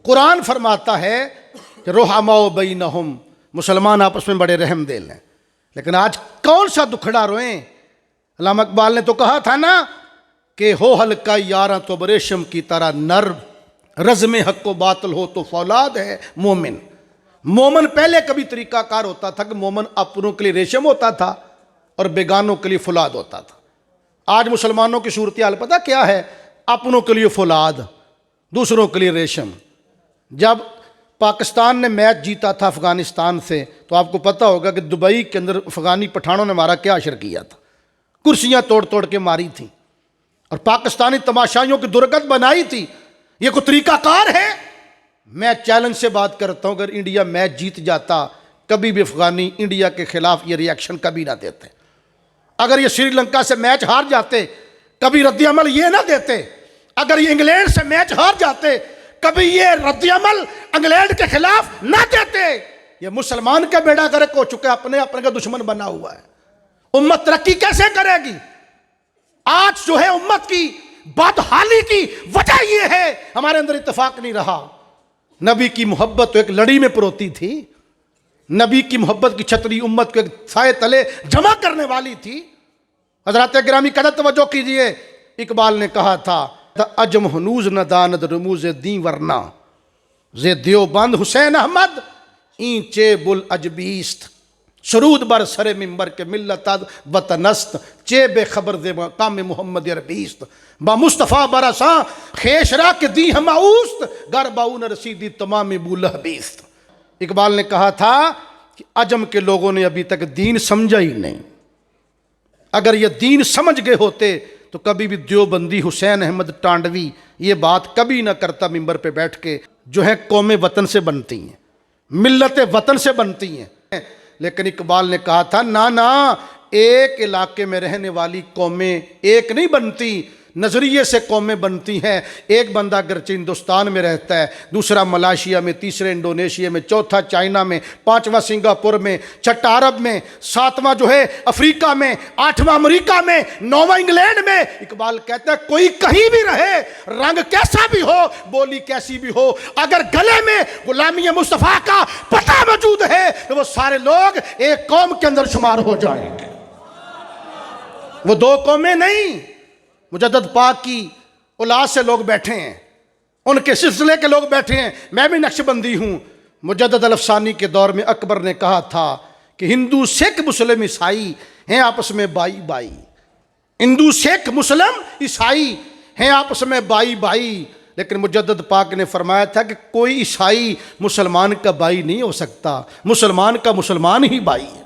قرآن فرماتا ہے کہ رحماء بینہم، مسلمان آپس میں بڑے رحم دل ہیں، لیکن آج کون سا دکھڑا روئیں؟ علامہ اقبال نے تو کہا تھا نا کہ ہو ہلکا یاراں تو بریشم کی طرح نرم، رزم حق و باطل ہو تو فولاد ہے مومن۔ مومن پہلے کبھی طریقہ کار ہوتا تھا کہ مومن اپنوں کے لیے ریشم ہوتا تھا اور بیگانوں کے لیے فولاد ہوتا تھا۔ آج مسلمانوں کی صورتحال پتہ کیا ہے؟ اپنوں کے لیے فولاد، دوسروں کے لیے ریشم۔ جب پاکستان نے میچ جیتا تھا افغانستان سے تو آپ کو پتہ ہوگا کہ دبئی کے اندر افغانی پٹھانوں نے ہمارا کیا اشر کیا تھا، کرسیاں توڑ توڑ کے ماری تھیں اور پاکستانی تماشائیوں کی درگت بنائی تھی۔ یہ کوئی طریقہ کار ہے؟ میں چیلنج سے بات کرتا ہوں، اگر انڈیا میچ جیت جاتا کبھی بھی افغانی انڈیا کے خلاف یہ ری ایکشن کبھی نہ دیتے۔ اگر یہ سری لنکا سے میچ ہار جاتے کبھی رد عمل یہ نہ دیتے۔ اگر یہ انگلینڈ سے میچ ہار جاتے کبھی یہ رد عمل انگلینڈ کے خلاف نہ دیتے۔ یہ مسلمان کا بیڑا غرق ہو چکا ہے، اپنے کا دشمن بنا ہوا ہے۔ امت ترقی کیسے کرے گی؟ آج جو ہے امت کی بدحالی کی وجہ یہ ہے ہمارے اندر اتفاق نہیں رہا۔ نبی کی محبت تو ایک لڑی میں پروتی تھی، نبی کی محبت کی چھتری امت کو ایک سائے تلے جمع کرنے والی تھی۔ حضرات گرامی قدر توجہ کیجئے، اقبال نے کہا تھا عجم ہنوز نہ داند رموز دین ورنہ، زے دیوبند حسین احمد این چے بل عجبیست، سرود بر سر منبر کے ملت وطنست، چے بے خبر دے مقام محمد عربیست، با مصطفیٰ برساں خیش را کے دی ہم اوست، گر باؤن رسیدی تمام بولہ بیست۔ اقبال نے کہا تھا کہ عجم کے لوگوں نے ابھی تک دین سمجھا ہی نہیں، اگر یہ دین سمجھ گئے ہوتے تو کبھی بھی دیوبندی حسین احمد ٹانڈوی یہ بات کبھی نہ کرتا منبر پہ بیٹھ کے جو ہے قوم وطن سے بنتی ہیں، ملت وطن سے بنتی ہیں۔ لیکن اقبال نے کہا تھا نا ایک علاقے میں رہنے والی قومیں ایک نہیں بنتی، نظریے سے قومیں بنتی ہیں۔ ایک بندہ اگرچہ ہندوستان میں رہتا ہے، دوسرا ملائیشیا میں، تیسرے انڈونیشیا میں، چوتھا چائنا میں، پانچواں سنگاپور میں، چھٹا عرب میں، ساتواں جو ہے افریقہ میں، آٹھواں امریکہ میں، نوواں انگلینڈ میں۔ اقبال کہتا ہے کوئی کہیں بھی رہے، رنگ کیسا بھی ہو، بولی کیسی بھی ہو، اگر گلے میں غلامی مصطفیٰ کا پتہ موجود ہے تو وہ سارے لوگ ایک قوم کے اندر شمار ہو جائیں گے۔ وہ دو قومیں نہیں، مجدد پاک کی اولاد سے لوگ بیٹھے ہیں، ان کے سلسلے کے لوگ بیٹھے ہیں۔ میں بھی نقش بندی ہوں۔ مجدد الافسانی کے دور میں اکبر نے کہا تھا کہ ہندو سکھ مسلم عیسائی ہیں آپس میں بائی بائی، ہندو سکھ مسلم عیسائی ہیں آپس میں بائی بائی، لیکن مجدد پاک نے فرمایا تھا کہ کوئی عیسائی مسلمان کا بائی نہیں ہو سکتا، مسلمان کا مسلمان ہی بائی ہے۔